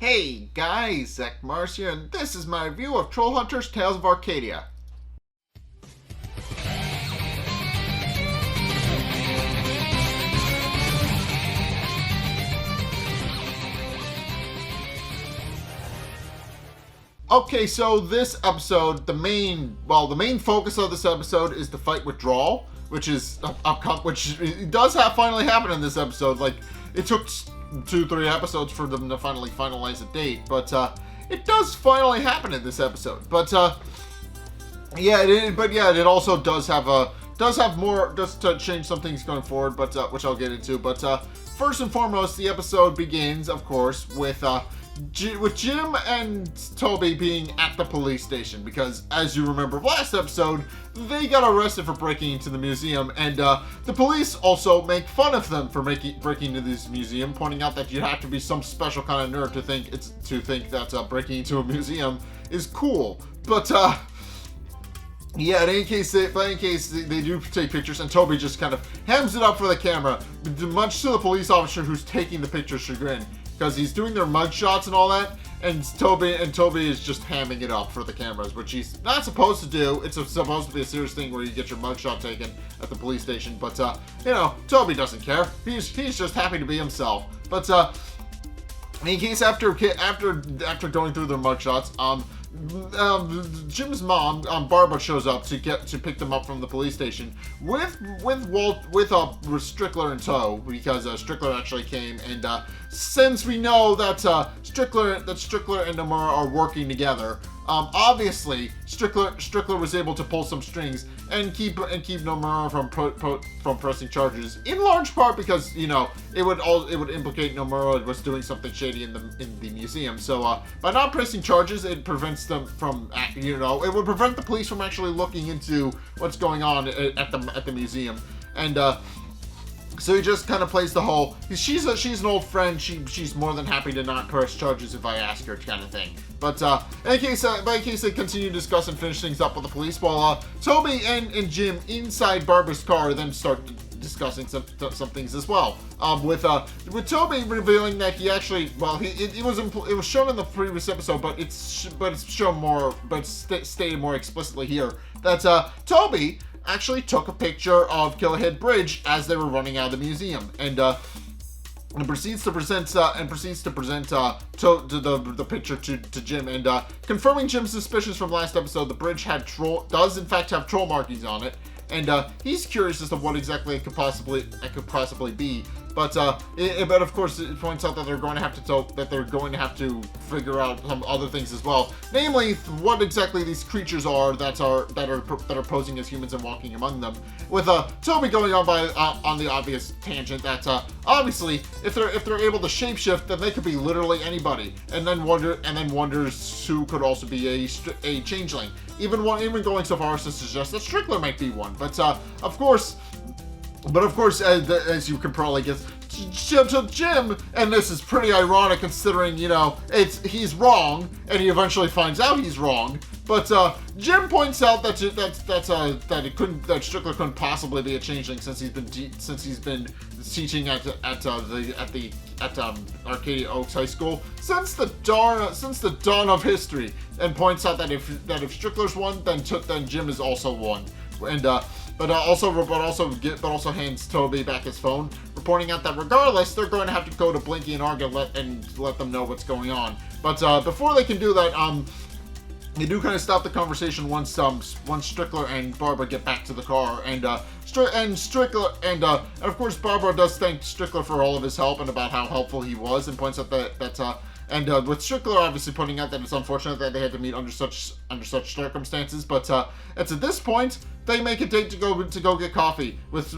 Hey guys, Zack here, and this is my review of Trollhunters Tales of Arcadia. Okay, so this episode, the main focus of this episode is the fight with Draal, which does finally happen in this episode. Like, it took 2-3 episodes for them to finally finalize a date, but it does finally happen in this episode. But it also does have more just to change some things going forward, but which I'll get into. But first and foremost, the episode begins, of course, with Jim and Toby being at the police station because, as you remember last episode, they got arrested for breaking into the museum, and the police also make fun of them for breaking into this museum, pointing out that you have to be some special kind of nerd to think that breaking into a museum is cool. But in any case, they do take pictures, and Toby just kind of hams it up for the camera, much to the police officer who's taking the picture's chagrin, because he's doing their mug shots and all that, and Toby is just hamming it up for the cameras, which he's not supposed to do. It's supposed to be a serious thing where you get your mug shot taken at the police station, but Toby doesn't care. He's just happy to be himself. But in case after going through their mug shots, Jim's mom, Barbara, shows up to pick them up from the police station with Strickler in tow, because Strickler actually came, and since we know that Strickler and Nomura are working together, obviously Strickler was able to pull some strings and keep Nomura from pressing charges, in large part because it would implicate Nomura was doing something shady in the museum. So by not pressing charges, it prevents them from it would prevent the police from actually looking into what's going on at the museum. And so he just kind of plays the whole, she's an old friend, she's more than happy to not press charges if I ask her, kind of thing. But in case they continue to discuss and finish things up with the police, while Toby and Jim inside Barbara's car then start discussing some things as well. With Toby revealing that he actually, it was shown in the previous episode, but it's shown more, but stated more explicitly here, that Toby actually took a picture of Killahead Bridge as they were running out of the museum, and proceeds to present the picture to Jim, and confirming Jim's suspicions from last episode. The bridge does in fact have troll markings on it, and he's curious as to what exactly it could possibly be. But of course, it points out that they're going to have to figure out some other things as well, namely what exactly these creatures are that are posing as humans and walking among them. With Toby going on the obvious tangent that obviously if they're able to shapeshift, then they could be literally anybody, and then wonders who could also be a changeling. Even going so far as to suggest that Strickler might be one. But of course, as you can probably guess, Jim, and this is pretty ironic considering, he's wrong, and he eventually finds out he's wrong. But Jim points out that Strickler couldn't possibly be a changeling since he's been teaching at Arcadia Oaks High School since the dawn of history, and points out that if Strickler's one, then Jim is also one. And but also hands Toby back his phone, reporting out that regardless, they're going to have to go to Blinky and Arga and let them know what's going on. But before they can do that, they do kind of stop the conversation once Strickler and Barbara get back to the car, and Strickler and of course Barbara does thank Strickler for all of his help and about how helpful he was, and points out that with Strickler obviously pointing out that it's unfortunate that they had to meet under such circumstances, but it's at this point they make a date to go get coffee with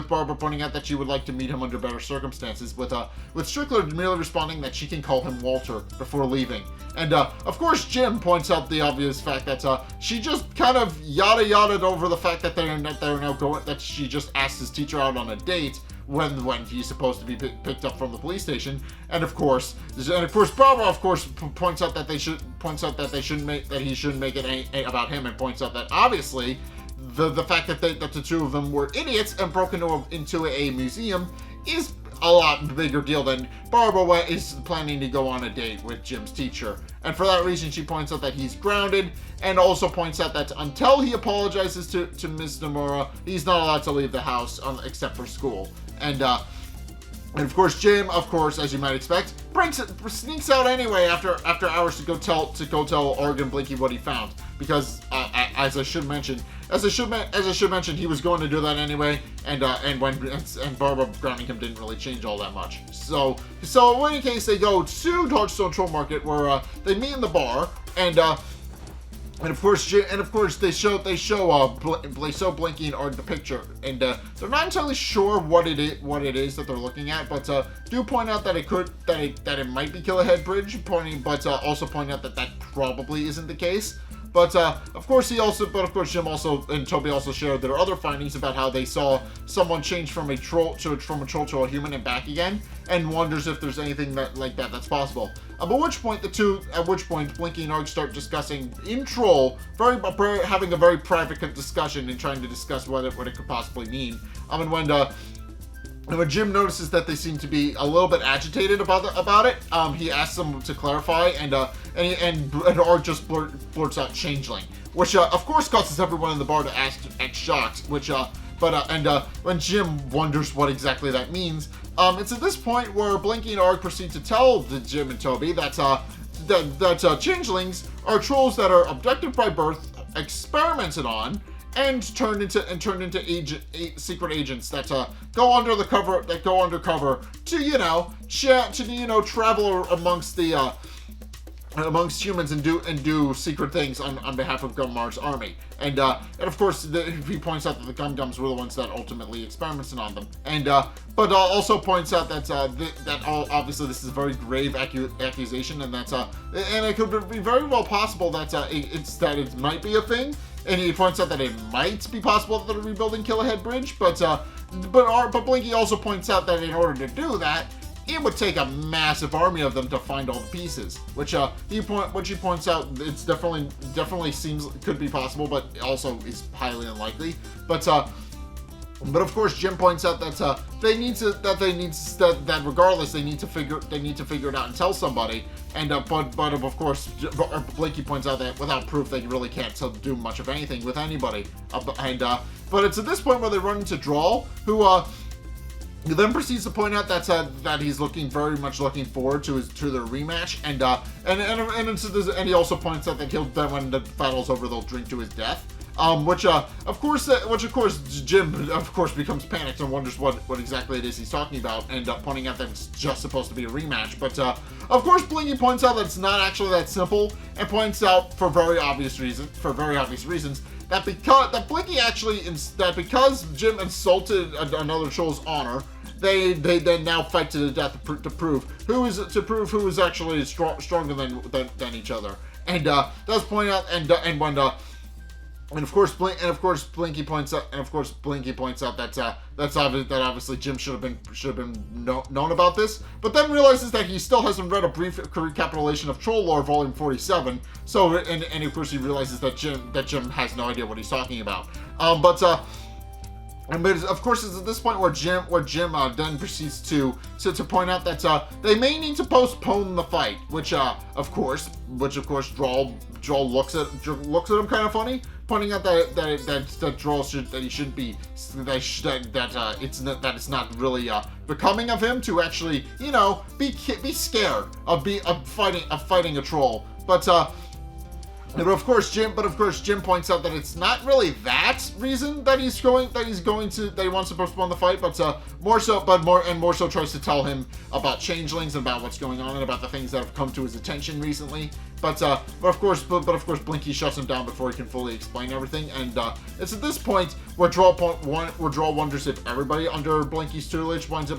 Barbara pointing out that she would like to meet him under better circumstances, with Strickler merely responding that she can call him Walter before leaving. And of course Jim points out the obvious fact that she just kind of yada-yada'd over the fact that that she just asked his teacher out on a date when he's supposed to be picked up from the police station. And of course Barbara points out that he shouldn't make it about him, and points out that obviously the fact that the two of them were idiots and broke into a museum is a lot bigger deal than Barbara is planning to go on a date with Jim's teacher. And for that reason, she points out that he's grounded, and also points out that until he apologizes to Ms. Nomura, he's not allowed to leave the house except for school. And of course, Jim, of course, as you might expect, sneaks out anyway after hours to go tell Arg and Blinky what he found, because as I should mention, he was going to do that anyway, and Barbara grounding him didn't really change all that much. So in any case, they go to Darkstone Troll Market, where they meet in the bar, and of course they show Blinky and Arg the picture, and they're not entirely sure what it is that they're looking at, but do point out that it might be Killahead Bridge, but also point out that probably isn't the case. But of course Jim also and Toby also shared their other findings about how they saw someone change from a troll to a human and back again, and wonders if there's anything like that that's possible. At which point Blinky and Arg start discussing in Troll, having a very private discussion and trying to discuss what it could possibly mean. And when Jim notices that they seem to be a little bit agitated about it, he asks them to clarify, and Arg just blurts out changeling, which of course causes everyone in the bar to act shocked. When Jim wonders what exactly that means, it's at this point where Blinky and Arg proceed to tell Jim and Toby that changelings are trolls that are abducted by birth, experimented on, and turned into secret agents that go undercover to travel amongst humans and do secret things on behalf of Gummar's army. And of course he points out that the Gum-Gums were the ones that ultimately experimented on them. And but also points out that obviously this is a very grave accusation, and and it could be very well possible that it might be a thing. And he points out that it might be possible that they're rebuilding Killahead Bridge, but Blinky also points out that in order to do that, it would take a massive army of them to find all the pieces, which he points out it's definitely seems could be possible, but also is highly unlikely. But of course Jim points out that regardless they need to figure it out and tell somebody. And but of course Blinky points out that without proof they really can't do much of anything with anybody. But it's at this point where they run into Draal, who then proceeds to point out that he's very much looking forward to their rematch, and he also points out that when the battle's over they'll drink to his death. Which of course Jim becomes panicked and wonders what exactly it is he's talking about, and pointing out that it's just supposed to be a rematch. But of course Blinky points out that it's not actually that simple, and points out for very obvious reasons that because Jim insulted another troll's honor, they then now fight to the death to prove who is actually stronger than each other. And does point out And of course, Blinky points out that obviously Jim should have been known about this, but then realizes that he still hasn't read a brief recapitulation of Troll Lore, Volume 47. So, and of course he realizes that Jim has no idea what he's talking about. But of course it's at this point where Jim then proceeds to point out that they may need to postpone the fight, which of course Draal looks at him kind of funny, pointing out that it's not really becoming of him to actually be scared of fighting a troll. But of course Jim points out that it's not really that reason that he wants to postpone the fight, but more so tries to tell him about changelings and about what's going on and about the things that have come to his attention recently. But of course Blinky shuts him down before he can fully explain everything, and it's at this point where Draal wonders if everybody under Blinky's tutelage winds up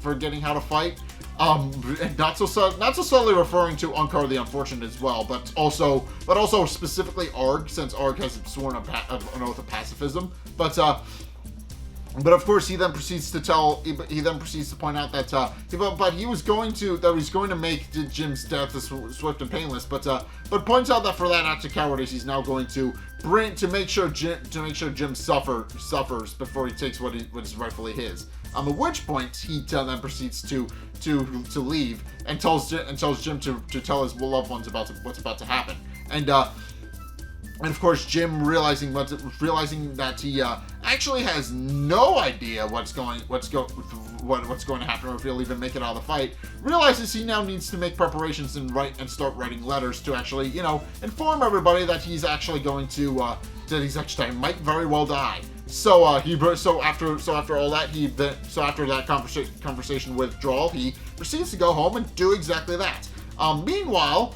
forgetting how to fight. And not so subtly referring to Unkar the Unfortunate as well, but also specifically Arg, since Arg has sworn an oath of pacifism. But But of course, he then proceeds to point out that he was going to make Jim's death swift and painless, but points out that for that act of cowardice, he's now going to make sure Jim suffers before he takes what is rightfully his. At which point he then proceeds to leave and tells Jim to tell his loved ones about what's about to happen. And of course, Jim realizing that he actually has no idea what's going to happen, or if he'll even make it out of the fight, realizes he now needs to make preparations and start writing letters to actually, inform everybody that he's actually going to might very well die. So after that conversation with Draal, he proceeds to go home and do exactly that. Meanwhile,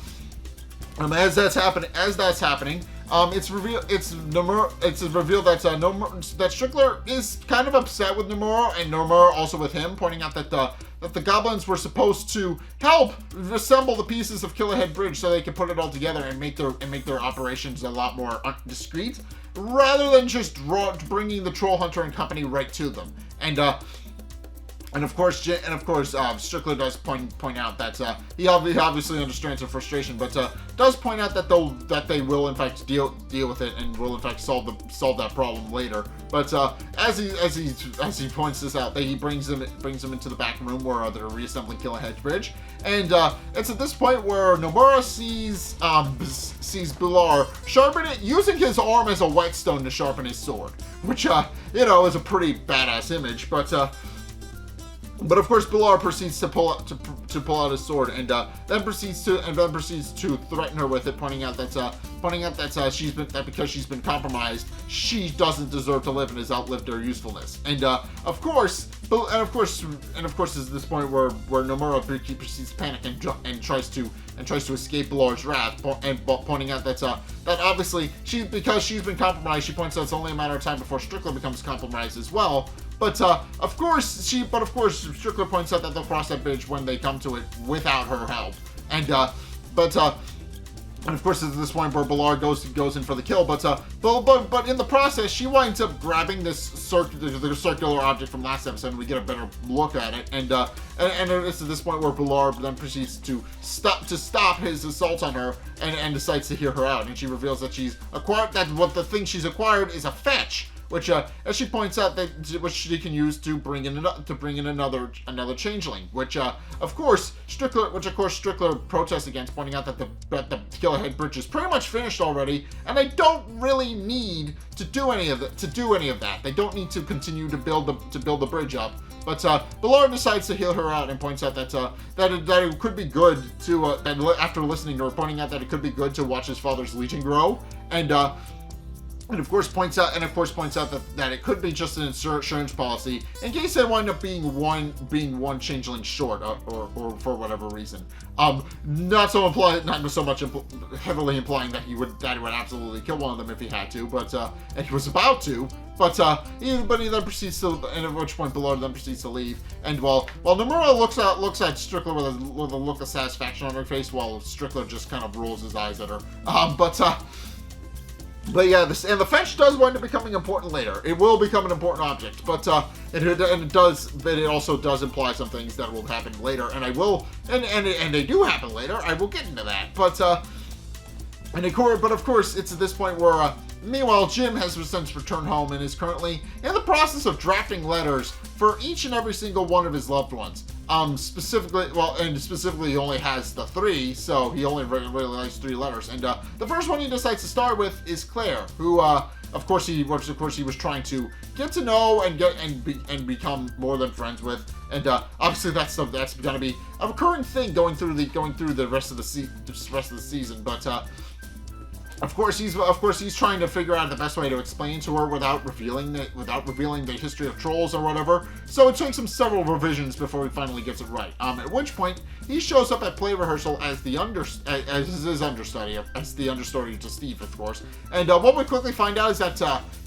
as that's happening. It's revealed that Strickler is kind of upset with Nomura, and Nomura also with him, pointing out that the goblins were supposed to help assemble the pieces of Killerhead Bridge so they could put it all together and make their operations a lot more discreet, rather than just bringing the Trollhunter and company right to them. And of course, Strickler does point out that he obviously understands their frustration, but does point out that they will in fact deal with it and will in fact solve that problem later. But as he points this out, that he brings them into the back room where they're reassembling Killerhead Bridge, and it's at this point where Nomura sees Bilar sharpen it, using his arm as a whetstone to sharpen his sword, which is a pretty badass image, But of course, Bilar proceeds to pull out his sword, and then proceeds to threaten her with it, pointing out that because she's been compromised, she doesn't deserve to live and has outlived her usefulness. And of course, is this point where Nomura proceeds to panic and tries to escape Bilar's wrath, pointing out that obviously because she's been compromised, she points out it's only a matter of time before Strickler becomes compromised as well. But of course, Strickler points out that they'll cross that bridge when they come to it without her help. And of course, at this point where Bilar goes in for the kill, but in the process, she winds up grabbing the circular object from last episode, and we get a better look at it. And it's at this point where Bilar then proceeds to stop his assault on her and decides to hear her out. And she reveals that the thing she's acquired is a fetch, which, as she points out, which she can use to bring in another changeling, which of course Strickler protests against, pointing out that the Killerhead Bridge is pretty much finished already, and they don't really need to do any of that. They don't need to continue to build the bridge up. But Bilar decides to heal her out and points out that it could be good to after listening to her, pointing out that it could be good to watch his father's legion grow, and of course points out that it could be just an insurance policy in case they wind up being one changeling short, or for whatever reason. Not so much heavily implying that he would absolutely kill one of them if he had to, but and he was about to. But he then proceeds to, and at which point Bilar then proceeds to leave. And while Nomura looks at Strickler with a look of satisfaction on her face, while Strickler just kind of rolls his eyes at her. But yeah, the fetch does wind up becoming important later. It will become an important object, but it also does imply some things that will happen later, and they do happen later. I will get into that, but of course, it's at this point where meanwhile Jim has since returned home and is currently in the process of drafting letters for each and every single one of his loved ones. Specifically he only has the 3, so he only really likes 3 letters. And the first one he decides to start with is Claire, who of course he was trying to get to know and become more than friends with. And obviously that's going to be a recurring thing going through the rest of the season. But Of course, he's trying to figure out the best way to explain to her without revealing the history of trolls or whatever. So it takes him several revisions before he finally gets it right. At which point he shows up at play rehearsal as the understudy to Steve, of course. And what we quickly find out is that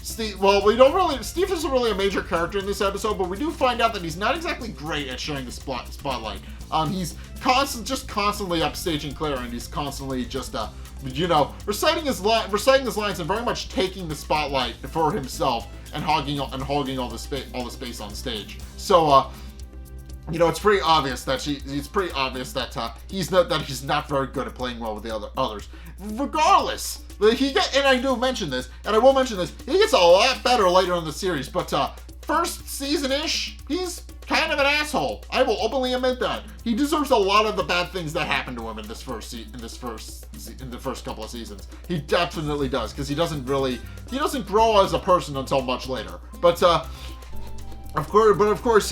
Steve isn't really a major character in this episode, but we do find out that he's not exactly great at sharing the spotlight. constantly upstaging Claire, and he's constantly just reciting his lines and very much taking the spotlight for himself and hogging all the space on stage. So it's pretty obvious that he's not very good at playing well with the others. Regardless, and I do mention this, and I will mention this, he gets a lot better later in the series, but first season-ish, he's kind of an asshole. I will openly admit that. He deserves a lot of the bad things that happened to him in the first couple of seasons. He definitely does, because he doesn't grow as a person until much later. But of course,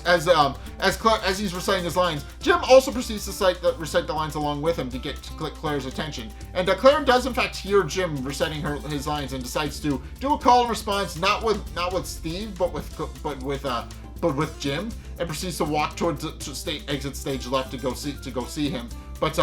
as he's reciting his lines, Jim also proceeds to recite the lines along with him to get Claire's attention. And Claire does in fact hear Jim reciting his lines and decides to do a call and response, not with Steve, but with Jim, and proceeds to walk towards the exit stage left to go see him. But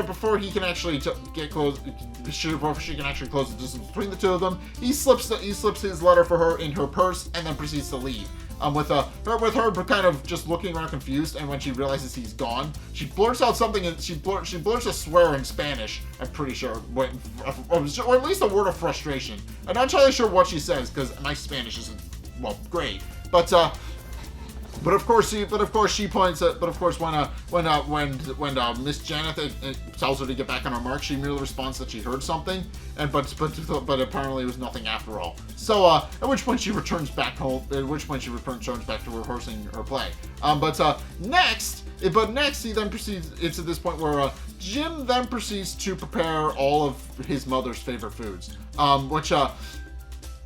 before he can actually get close, before she can actually close the distance between the two of them, he slips his letter for her in her purse and then proceeds to leave. With her kind of just looking around confused, and when she realizes he's gone, she blurts out something, and she blurts a swear in Spanish, I'm pretty sure, or at least a word of frustration. I'm not entirely sure what she says, because my Spanish isn't, great. But of course she points at. But of course, when Miss Janet tells her to get back on her mark, she merely responds that she heard something, but apparently it was nothing after all. So at which point she returns back home. At which point she returns back to rehearsing her play. Next he then proceeds. It's at this point where Jim then proceeds to prepare all of his mother's favorite foods,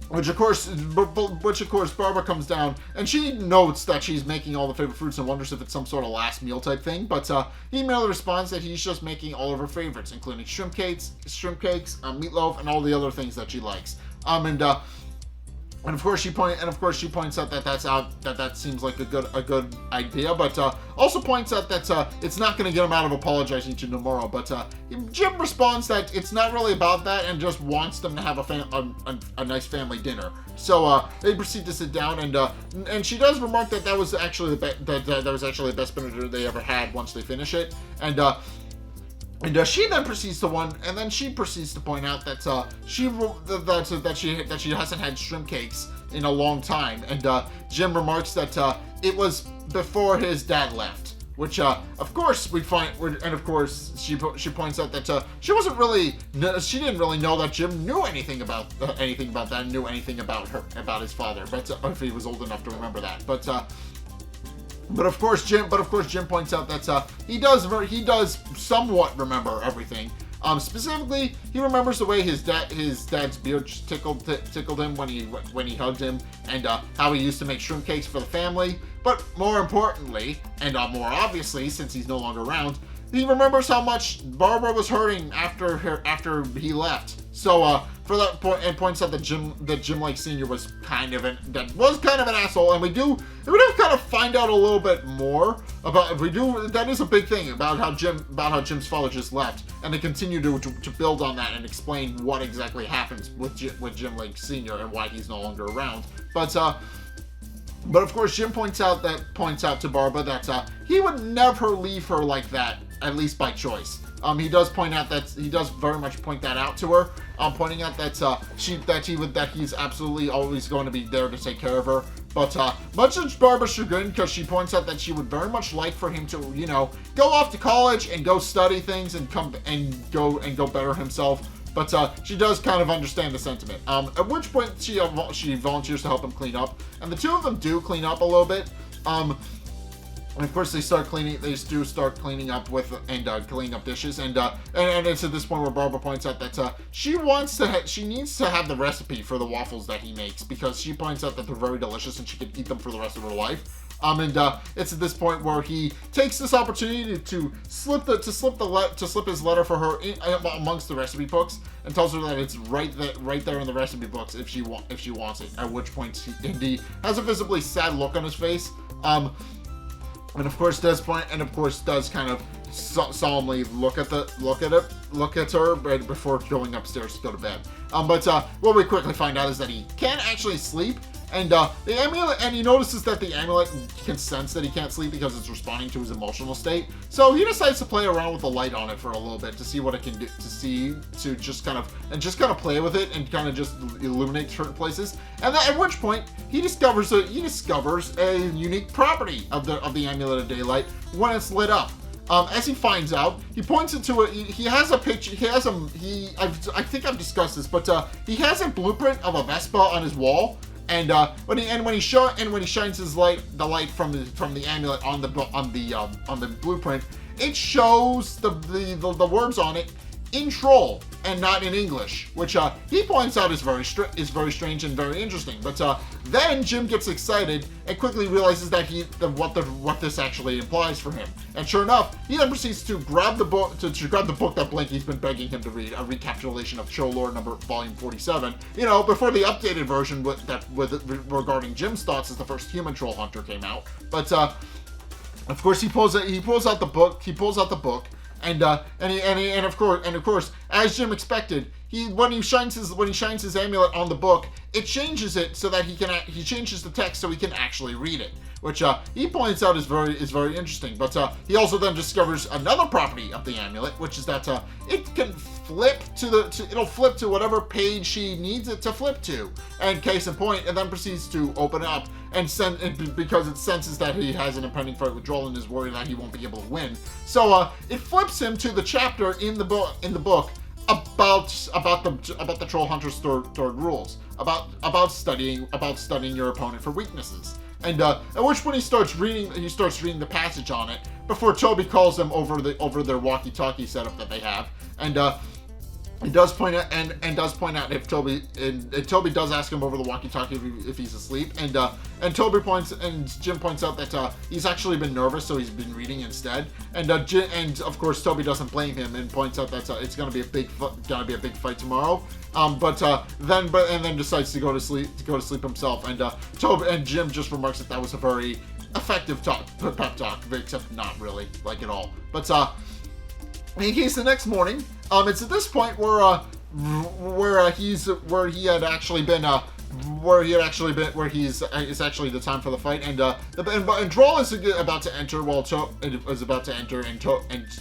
Which of course Barbara comes down and she notes that she's making all the favorite fruits and wonders if it's some sort of last meal type thing. But he merely responds that he's just making all of her favorites, including shrimp cakes, meatloaf, and all the other things that she likes. And of course she points out that seems like a good idea, but also points out that it's not going to get him out of apologizing to Nomura. But Jim responds that it's not really about that and just wants them to have a nice family dinner. So they proceed to sit down, and she does remark that that was actually the best dinner they ever had once they finish it. And she then proceeds to point out that she hasn't had shrimp cakes in a long time, and Jim remarks that it was before his dad left, which of course we find, and of course she points out that she didn't really know that Jim knew anything about that, knew anything about his father, but if he was old enough to remember that, But of course, Jim points out that he does somewhat remember everything. Specifically, he remembers the way his dad's beard tickled him when he hugged him, and how he used to make shrimp cakes for the family. But more importantly, and more obviously, since he's no longer around, he remembers how much Barbara was hurting after he left. So for that point, and points out that Jim Lake Sr. was kind of an asshole, and we do kind of find out a little bit more about. That is a big thing about how Jim's father just left, and they continue to build on that and explain what exactly happens with Jim Lake Sr. and why he's no longer around. But of course, Jim points out to Barbara that he would never leave her like that, at least by choice. He does very much point that out to her, pointing out that he's absolutely always going to be there to take care of her. But much to Barbara's chagrin, because she points out that she would very much like for him to, go off to college and go study things and go better himself. But she does kind of understand the sentiment. At which point she volunteers to help him clean up, and the two of them do clean up a little bit. And of course, they do start cleaning up cleaning up dishes, and it's at this point where Barbara points out that she needs to have the recipe for the waffles that he makes, because she points out that they're very delicious and she could eat them for the rest of her life. It's at this point where he takes this opportunity to slip his letter for her amongst the recipe books, and tells her that it's right there in the recipe books if she wants it. At which point he has a visibly sad look on his face. And of course does kind of solemnly look at her before going upstairs to go to bed. But what we quickly find out is that he can actually sleep, And the amulet, and he notices that the amulet can sense that he can't sleep because it's responding to his emotional state. So he decides to play around with the light on it for a little bit to see what it can do, to just kind of play with it and kind of just illuminate certain places. And then, at which point he discovers a unique property of the amulet of daylight when it's lit up. As he finds out, he points into it. He has a picture. I think I've discussed this, but he has a blueprint of a Vespa on his wall. And when he shines the light from the amulet on the blueprint, it shows the words on it in Troll and not in English, which he points out is very strange and very interesting. But then Jim gets excited and quickly realizes that what this actually implies for him. And sure enough, he then proceeds to grab the book that Blinky's been begging him to read, a recapitulation of Troll Lore volume 47. You know, before the updated version regarding Jim's thoughts as the first human troll hunter came out. But of course, he pulls out the book. And of course, as Jim expected, when he shines his amulet on the book, it changes it so that he changes the text so he can actually read it, which he points out is very interesting. But he also then discovers another property of the amulet, which is that it can flip it'll flip to whatever page he needs it to flip to, and case in point, and then proceeds to open up because it senses that he has an impending fight with Draal and is worried that he won't be able to win. So it flips him to the chapter in the book about the Trollhunters' third rules, about studying your opponent for weaknesses. And at which point he starts reading the passage on it before Toby calls them over their walkie-talkie setup that they have. And he does point out if Toby does ask him over the walkie-talkie if he's asleep, and Jim points out that he's actually been nervous, so he's been reading instead, and of course Toby doesn't blame him and points out that it's gonna be a big fight tomorrow, then decides to go to sleep himself, and Jim just remarks that was a very effective pep talk, except not really like at all, but in case the next morning, it's at this point where he's actually the time for the fight, and Draal is about to enter and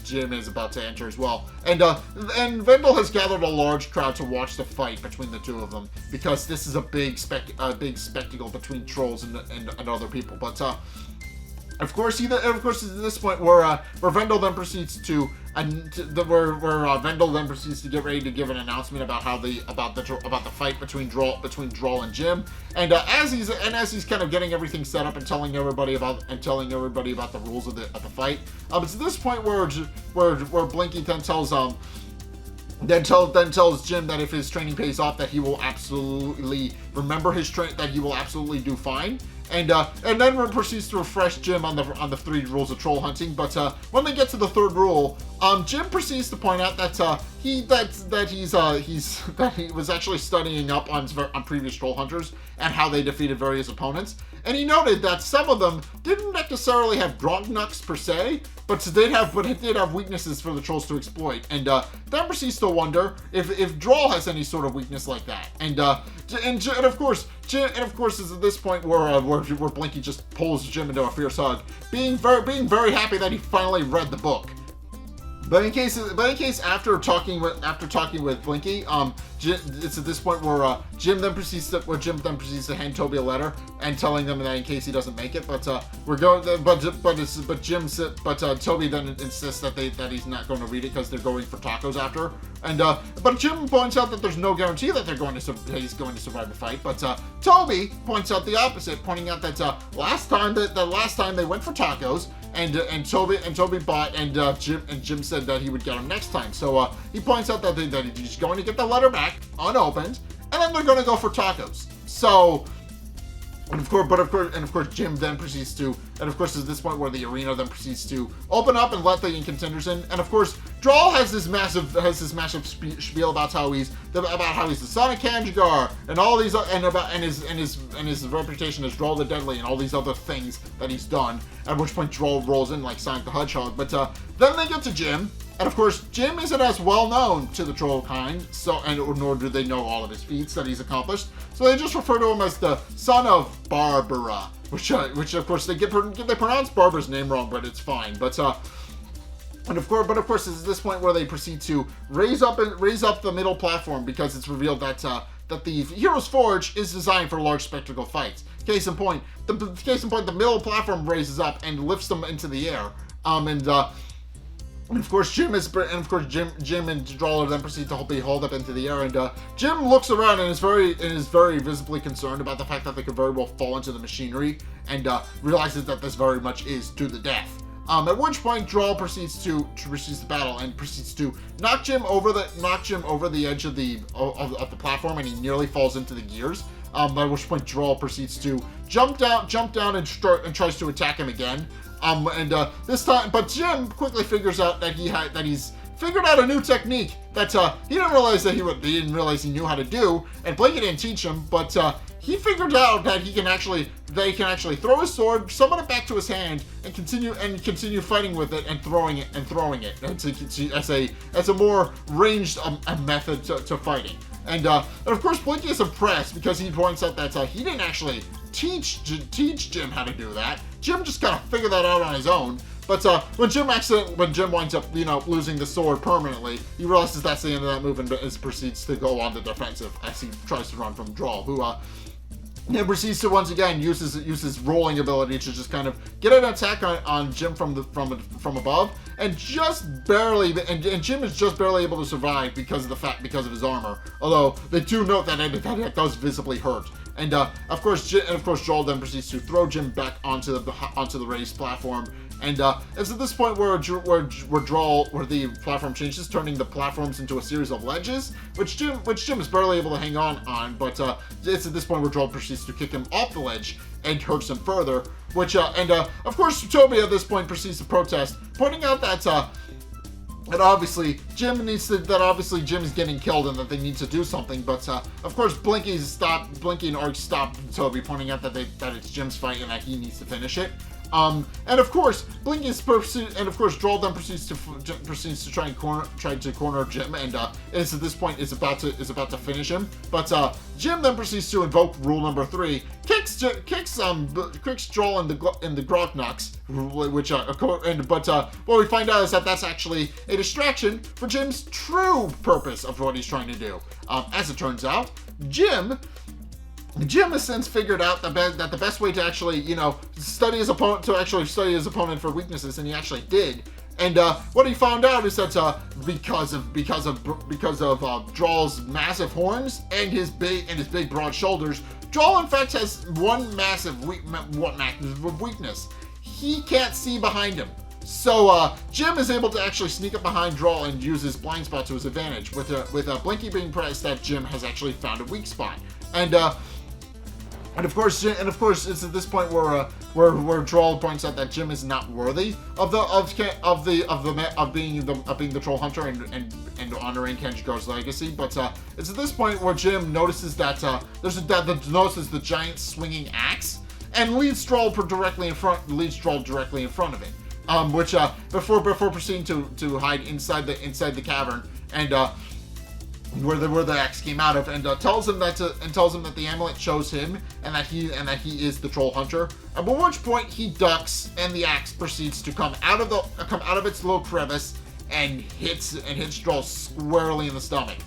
Jim is about to enter as well, and Vendel has gathered a large crowd to watch the fight between the two of them because this is a big spectacle between trolls and other people, but of course, it's at this point where Vendel then proceeds to get ready to give an announcement about the fight between Draal and Jim, and as he's kind of getting everything set up and telling everybody about the rules of the fight. It's at this point where Blinky then tells Jim that if his training pays off, that he will absolutely remember that he will absolutely do fine. And then proceeds to refresh Jim on the 3 rules of troll hunting. But when they get to the 3rd rule, Jim proceeds to point out that he was actually studying up on previous troll hunters and how they defeated various opponents. And he noted that some of them didn't necessarily have grognux per se, but it did have weaknesses for the trolls to exploit. And then proceeds to wonder if Draal has any sort of weakness like that. And of course, is at this point where Blinky just pulls Jim into a fierce hug, being very happy that he finally read the book. But in case after talking with Blinky, it's at this point where Jim then proceeds to hand Toby a letter and telling them that in case he doesn't make it, Toby then insists that he's not going to read it because they're going for tacos after, and but Jim points out that there's no guarantee that he's going to survive the fight, but Toby points out the opposite, pointing out that last time they went for tacos. And Toby bought, and Jim said that he would get him next time. So he points out that he's going to get the letter back unopened, and then they're going to go for tacos. So, of course, Jim then proceeds to, and of course, at this point where the arena then proceeds to open up and let the contenders in, and of course, Draal has this massive spiel about how he's the son of Kanjigar and all these and his reputation as Draal the Deadly and all these other things that he's done. At which point Draal rolls in like Sonic the Hedgehog. But then they get to Jim, And of course, Jim isn't as well known to the troll kind, nor do they know all of his feats that he's accomplished. So they just refer to him as the son of Barbara, which of course they pronounce Barbara's name wrong, but it's fine. But of course, it's at this point where they proceed to raise up the middle platform, because it's revealed that the Hero's Forge is designed for large spectacle fights. Case in point, the middle platform raises up and lifts them into the air. And of course, Jim and Draal then proceed to be hauled up into the air. And Jim looks around and is very visibly concerned about the fact that they could very well fall into the machinery, and realizes that this very much is to the death. At which point, Draal proceeds to battle and proceeds to knock Jim over the edge of the platform, and he nearly falls into the gears. By which point, Draal proceeds to jump down and tries to attack him again. This time, but Jim quickly figures out that he's figured out a new technique that he didn't realize he knew how to do, and Blinky didn't teach him, but he figured out that he can actually throw his sword, summon it back to his hand, and continue fighting with it and throwing it as a more ranged method to fighting. And of course, Blinky is impressed, because he points out that he didn't actually teach Jim how to do that. Jim just kind of figured that out on his own. But when Jim winds up, losing the sword permanently, he realizes that's the end of that move, and proceeds to go on the defensive as he tries to run from Draal, who then proceeds to once again use his rolling ability to just kind of get an attack on Jim from above, and just barely, and Jim is just barely able to survive because of his armor. Although they do note that it does visibly hurt. And of course, Draal then proceeds to throw Jim back onto the raised platform. And it's at this point where the platform changes, turning the platforms into a series of ledges, which Jim is barely able to hang on. But it's at this point where Draal proceeds to kick him off the ledge and hurts him further. Of course, Toby at this point proceeds to protest, pointing out that obviously Jim is getting killed and that they need to do something. But of course, Blinky and Arch stop Toby, pointing out that it's Jim's fight and that he needs to finish it. And of course, Draal then proceeds to try to corner Jim, and it's at this point is about to finish him. But Jim then proceeds to invoke rule number 3, kicks Draal in the grog knocks, what we find out is that that's actually a distraction for Jim's true purpose of what he's trying to do. As it turns out, Jim has since figured out that the best way to actually, study his opponent for weaknesses, and he actually did. And what he found out is that because of Draal's massive horns and his big broad shoulders, Draal in fact has one massive weakness. He can't see behind him. So Jim is able to actually sneak up behind Draal and use his blind spot to his advantage, with Blinky being pressed that Jim has actually found a weak spot. And of course, it's at this point where Draal points out that Jim is not worthy of being the troll hunter and honoring Kenjigo's legacy. But it's at this point where Jim notices that notices the giant swinging axe and leads Draal directly in front of it. Which before proceeding to hide inside the cavern, and where the axe came out of, and tells him that the amulet chose him, and that he is the troll hunter. At which point he ducks, and the axe proceeds to come out of its little crevice and hits Draal squarely in the stomach,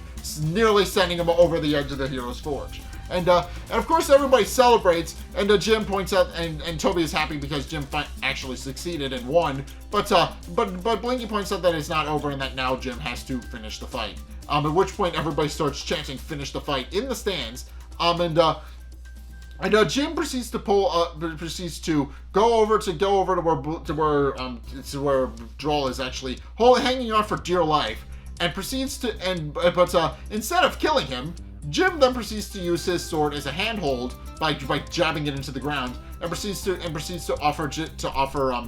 nearly sending him over the edge of the Hero's Forge. And of course everybody celebrates, and Jim points out, and Toby is happy because Jim actually succeeded and won. But Blinky points out that it's not over, and that now Jim has to finish the fight. At which point everybody starts chanting "Finish the fight" in the stands. And Jim proceeds to go over to where Draal is actually hanging on for dear life, and proceeds to instead of killing him, Jim then proceeds to use his sword as a handhold by jabbing it into the ground, and proceeds to offer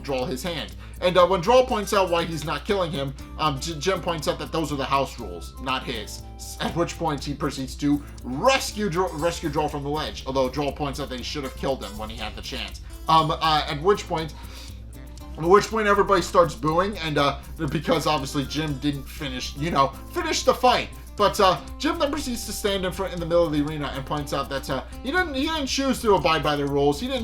Draal his hand. And when Draal points out why he's not killing him, Jim points out that those are the house rules, not his. At which point he proceeds to rescue Draal from the ledge. Although Draal points out that he should have killed him when he had the chance. At which point At which point everybody starts booing, and because obviously Jim didn't finish the fight. But Jim then proceeds to stand in the middle of the arena and points out that he didn't choose to abide by the rules. He pretty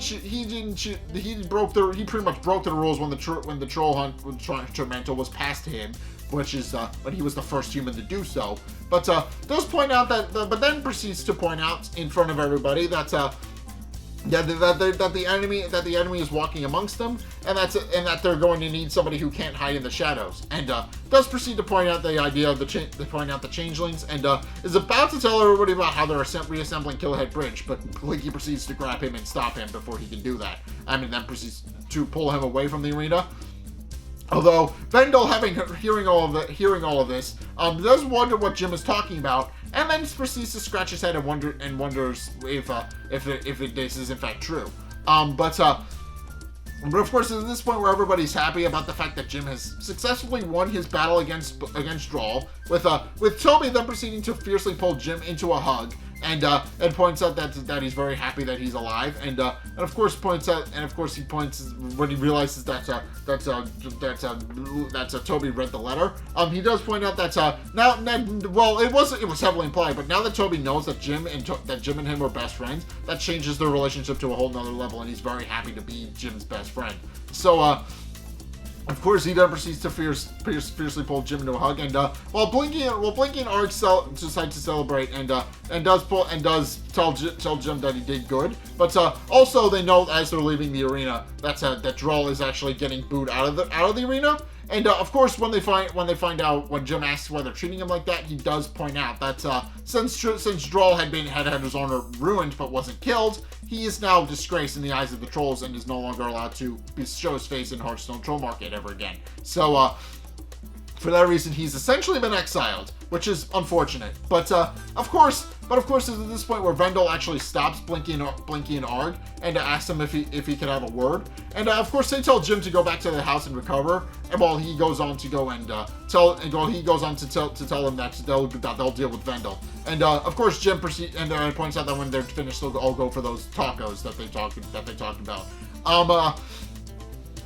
much broke the rules when the troll mantle was passed to him, which is but he was the first human to do so. But does point out but then proceeds to point out in front of everybody that the enemy is walking amongst them, and that they're going to need somebody who can't hide in the shadows, and does proceed to point out the idea of the changelings, and is about to tell everybody about how they're reassembling Killhead Bridge, but Blinky proceeds to grab him and stop him before he can do that, and then proceeds to pull him away from the arena. Although Vendel, hearing all of this, does wonder what Jim is talking about, and then proceeds to scratch his head and wonders if this is in fact true. But of course, at this point where everybody's happy about the fact that Jim has successfully won his battle against Draal, with Toby then proceeding to fiercely pull Jim into a hug, and points out that he's very happy that he's alive, and of course he points when he realizes that Toby read the letter. He does point out that it was heavily implied, but now that Toby knows that Jim and him are best friends, that changes their relationship to a whole nother level, and he's very happy to be Jim's best friend. So of course, he then proceeds to fiercely pull Jim into a hug, and while Blinky and Arg decide to celebrate, and does tell Jim that he did good, but also they know as they're leaving the arena that Draal is actually getting booed out of the arena. And of course, when Jim asks why they're treating him like that, he does point out that since Draal had his honor ruined but wasn't killed, he is now disgraced in the eyes of the trolls and is no longer allowed to show his face in Hearthstone Troll Market ever again. So for that reason, he's essentially been exiled, which is unfortunate. But of course, it's at this point where Vendel actually stops Blinky and Arg and asks him if he could have a word. And of course, they tell Jim to go back to the house and recover. And while he goes on to go and tell him that they'll deal with Vendel. And of course, Jim proceeds and points out that when they're finished, they'll all go for those tacos that they talked about.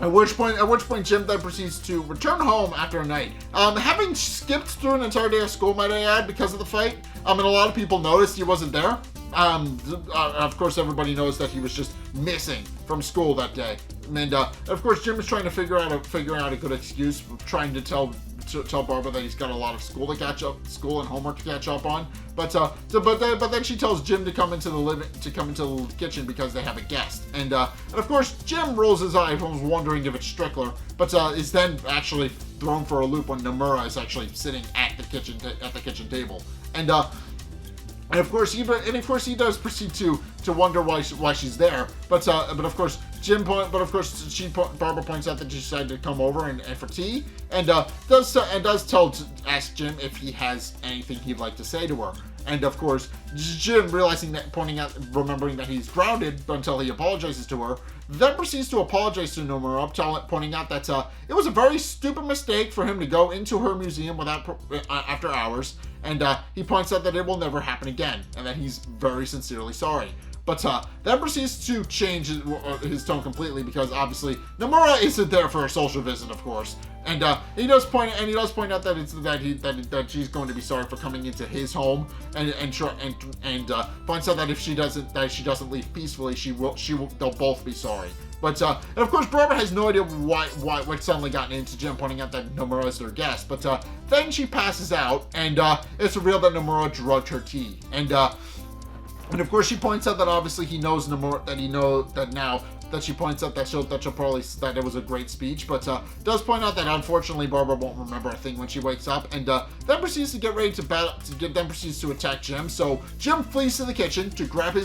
At which point Jim then proceeds to return home after a night. Having skipped through an entire day of school, might I add, because of the fight. And a lot of people noticed he wasn't there. Of course, everybody knows that he was just missing from school that day. And of course, Jim is trying to figure out a good excuse, trying to tell Barbara that he's got a lot of school and homework to catch up on. But then she tells Jim to come into the kitchen because they have a guest. And of course, Jim rolls his eye, wondering if it's Strickler, but is then actually thrown for a loop when Nomura is actually sitting at the kitchen table. And of course he does proceed to wonder why she's there. But of course Barbara points out that she decided to come over and for tea, and does ask Jim if he has anything he'd like to say to her. And of course, Jim, remembering that he's grounded until he apologizes to her, then proceeds to apologize to Nomura, pointing out that it was a very stupid mistake for him to go into her museum after hours, and he points out that it will never happen again, and that he's very sincerely sorry. But then proceeds to change his tone completely, because obviously Nomura isn't there for a social visit, of course. And he does point out that she's going to be sorry for coming into his home, and points out that if she doesn't leave peacefully, they'll both be sorry. But and of course, Barbara has no idea what suddenly gotten into Jim, pointing out that Nomura is their guest. But then she passes out, and it's revealed that Nomura drugged her tea. And of course, she points out that obviously he knows Nomura, that she points out that it was a great speech, but does point out that unfortunately Barbara won't remember a thing when she wakes up, and then proceeds to get ready to battle. Then proceeds to attack Jim. So Jim flees to the kitchen to grab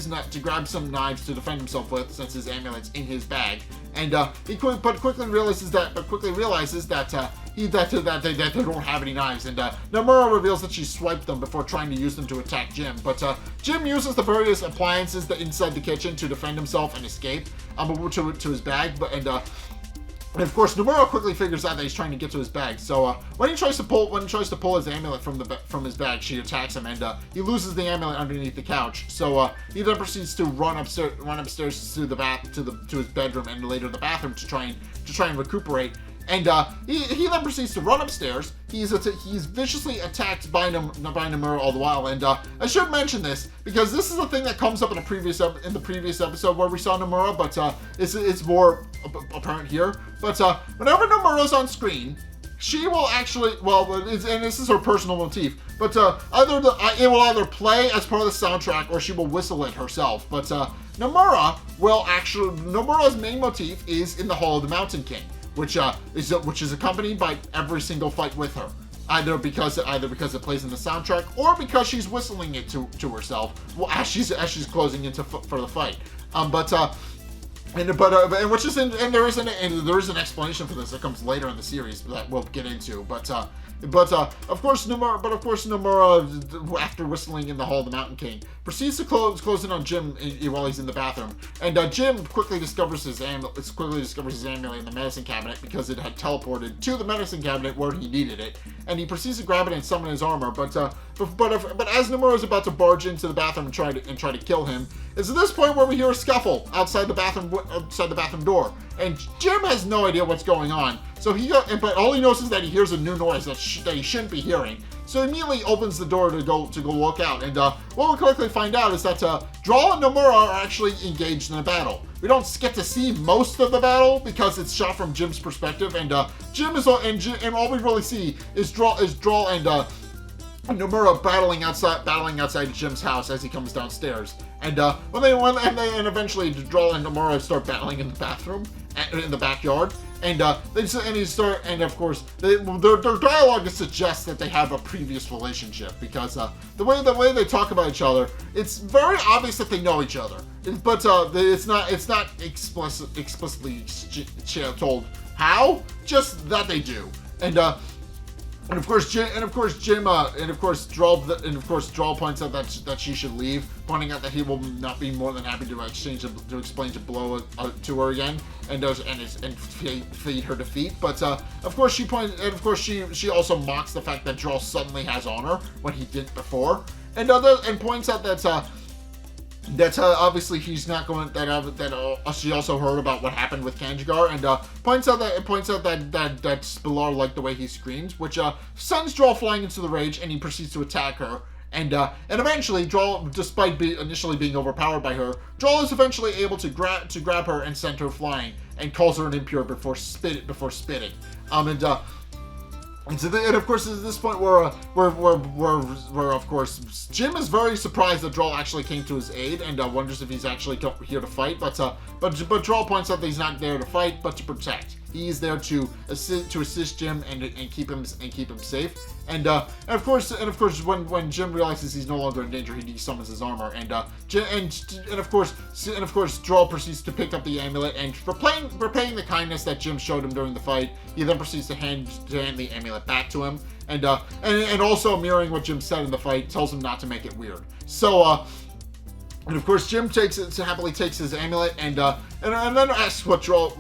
some knives to defend himself with, since his amulet's in his bag. And he quickly realizes that they don't have any knives, and Nomura reveals that she swiped them before trying to use them to attack Jim. But Jim uses the various appliances inside the kitchen to defend himself and escape to his bag. And of course, Nomura quickly figures out that he's trying to get to his bag. So when he tries to pull his amulet from his bag, she attacks him, and he loses the amulet underneath the couch. So he then proceeds to run upstairs to his bedroom and later the bathroom to try and recuperate. And he then proceeds to run upstairs. He's viciously attacked by Nomura all the while. And I should mention this because this is a thing that comes up in the previous episode where we saw Nomura, but it's more apparent here. But whenever Nomura's on screen, she will actually, and this is her personal motif, but it will either play as part of the soundtrack or she will whistle it herself. But Nomura's main motif is in the Hall of the Mountain King, which is accompanied by every single fight with her, either because it plays in the soundtrack or because she's whistling it to herself as she's closing into for the fight. There is an explanation for this that comes later in the series that we'll get into. But of course Nomura, after whistling in the Hall of the Mountain King, proceeds to close in on Jim while he's in the bathroom. And Jim quickly discovers his amulet in the medicine cabinet because it had teleported to the medicine cabinet where he needed it. And he proceeds to grab it and summon his armor. But as Nomura is about to barge into the bathroom and try to kill him, it's at this point where we hear a scuffle outside the bathroom door. And Jim has no idea what's going on. But all he knows is that he hears a new noise that he shouldn't be hearing. So he immediately opens the door to go look out. And what we quickly find out is that Draal and Nomura are actually engaged in a battle. We don't get to see most of the battle because it's shot from Jim's perspective, and all we really see is Draal and Nomura battling outside Jim's house as he comes downstairs. And eventually Draal and Nomura start battling in the bathroom, in the backyard. Their dialogue suggests that they have a previous relationship because the way they talk about each other, it's very obvious that they know each other. But it's not explicitly told how, just that they do. And of course, Draal points out that she should leave, pointing out that he will not be more than happy to explain to blow to her again, and feed her defeat. But she also mocks the fact that Draal suddenly has honor when he didn't before, and points out that obviously he's not going. She also heard about what happened with Kanjigar, and points out that Spilar liked the way he screams, which sends Draal flying into the rage, and he proceeds to attack her. And eventually, Draal, despite initially being overpowered by her, Draal is eventually able to grab her and send her flying, and calls her an impure before spitting. And of course, at this point where of course Jim is very surprised that Draal actually came to his aid and wonders if he's actually here to fight. But Draal points out that he's not there to fight, but to protect. He's there to assist Jim and keep him safe. And of course, when Jim realizes he's no longer in danger, he summons his armor. And of course, Draal proceeds to pick up the amulet, and repaying the kindness that Jim showed him during the fight, he then proceeds to hand the amulet back to him. And also mirroring what Jim said in the fight, tells him not to make it weird. So. And of course, Jim happily takes his amulet, and then asks why Draal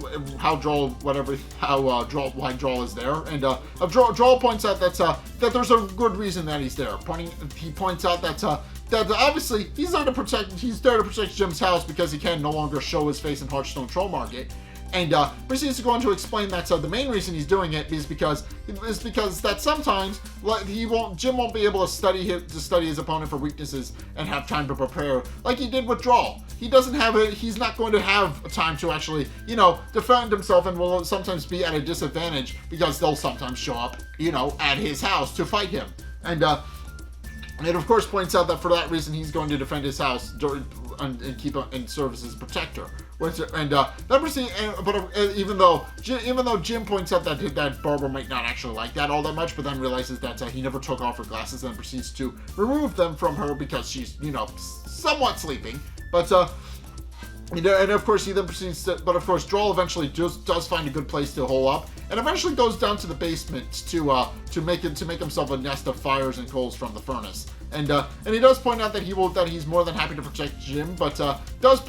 is there. And Draal points out that there's a good reason that he's there. He points out that obviously he's there to protect Jim's house because he can no longer show his face in Hearthstone Troll Market. And proceeds to go on to explain that the main reason he's doing it is because that sometimes Jim won't be able to study his opponent for weaknesses and have time to prepare like he did with Draal. He's not going to have time to actually defend himself, and will sometimes be at a disadvantage because they'll sometimes show up at his house to fight him. And it of course points out that for that reason he's going to defend his house and keep and serve as his protector. Even though Jim points out that Barbara might not actually like that all that much, but then realizes that he never took off her glasses and proceeds to remove them from her because she's somewhat sleeping. But You know, and of course he then proceeds to, but of course Draal eventually does find a good place to hole up, and eventually goes down to the basement to make himself a nest of fires and coals from the furnace. And he does point out that he's more than happy to protect Jim, but does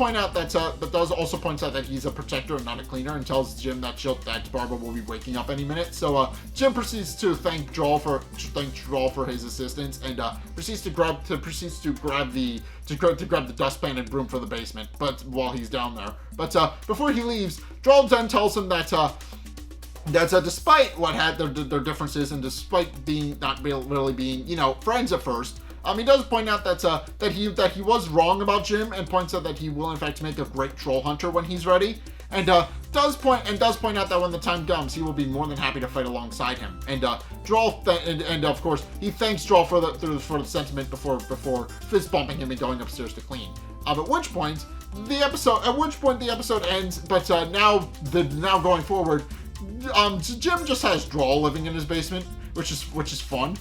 also point out that he's a protector and not a cleaner, and tells Jim that Barbara will be waking up any minute. So Jim proceeds to thank Draal for his assistance, and proceeds to grab the dustpan and broom for the basement, but while he's down there. But before he leaves, Draal then tells him that despite what had their differences, and despite being not really being, you know, friends at first, he does point out that he was wrong about Jim, and points out that he will in fact make a great troll hunter when he's ready, and does point out that when the time comes, he will be more than happy to fight alongside him. And Draal and of course he thanks Draal for the sentiment before fist bumping him and going upstairs to clean. At which point the episode ends. But now going forward, Jim just has Draal living in his basement, which is fun.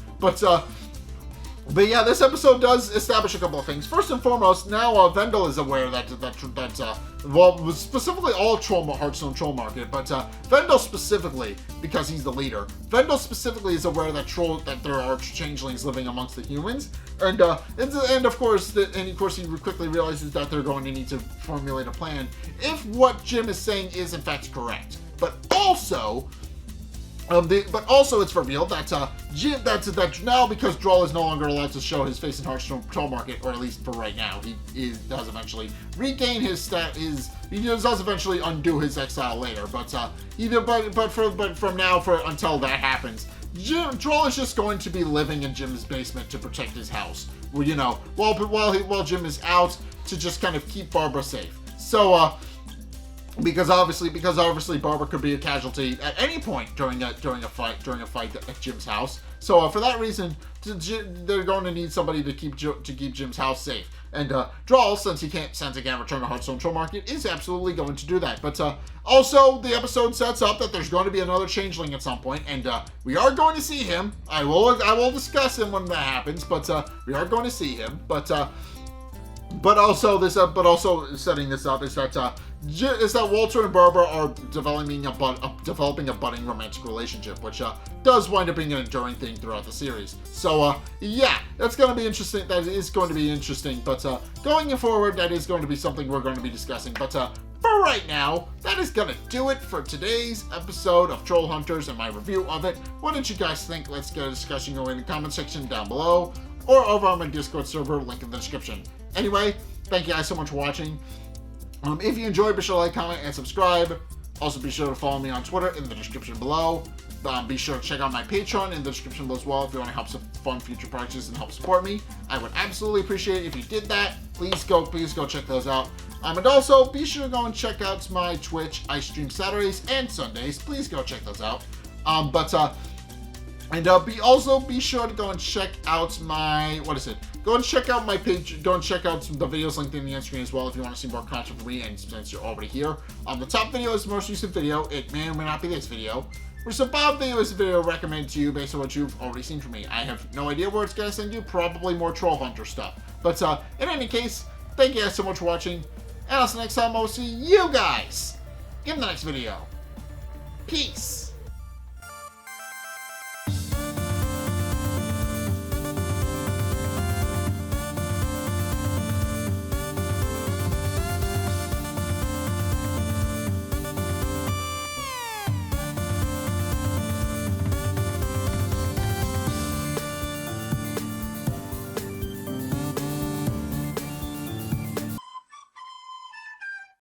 But yeah, this episode does establish a couple of things. First and foremost, now Vendel is aware that specifically all Hearthstone troll market, but Vendel specifically, because he's the leader, Vendel specifically is aware that there are changelings living amongst the humans, and of course he quickly realizes that they're going to need to formulate a plan if what Jim is saying is in fact correct. But also it's revealed that now, because Draal is no longer allowed to show his face in Hearthstone troll market, or at least for right now, he does eventually regain his he does eventually undo his exile later. But from now until that happens, Draal is just going to be living in Jim's basement to protect his house. Well, you know, while Jim is out, to just kind of keep Barbara safe. So because obviously Barbara could be a casualty at any point during a fight at Jim's house. So for that reason, they're going to need somebody to keep Jim's house safe. And Draal, since he can't return to Hearthstone troll market, is absolutely going to do that. But also the episode sets up that there's going to be another changeling at some point, and we are going to see him. I will discuss him when that happens. But we are going to see him. But also setting this up is that Walter and Barbara are developing a budding romantic relationship, which does wind up being an enduring thing throughout the series. So yeah, that's going to be interesting. That is going to be interesting. But going forward, that is going to be something we're going to be discussing. But for right now, that is going to do it for today's episode of Trollhunters and my review of it. What did you guys think? Let's get a discussion going in the comment section down below, or over on my Discord server, link in the description. Anyway, thank you guys so much for watching. If you enjoyed, be sure to like, comment, and subscribe. Also, be sure to follow me on Twitter in the description below. Be sure to check out my Patreon in the description below as well if you want to help fund future projects and help support me. I would absolutely appreciate it if you did that. Please go check those out. And also, be sure to go and check out my Twitch. I stream Saturdays and Sundays. Please go check those out. Be sure to go and check out my, go and check out my page, go and check out the videos linked in the end screen as well if you want to see more content from me, and since you're already here. The top video is the most recent video. It may or may not be this video. Which the bottom video is a video recommended to you based on what you've already seen from me. I have no idea where it's going to send you, probably more Troll Hunter stuff. But in any case, thank you guys so much for watching, and until next time, I'll see you guys in the next video. Peace!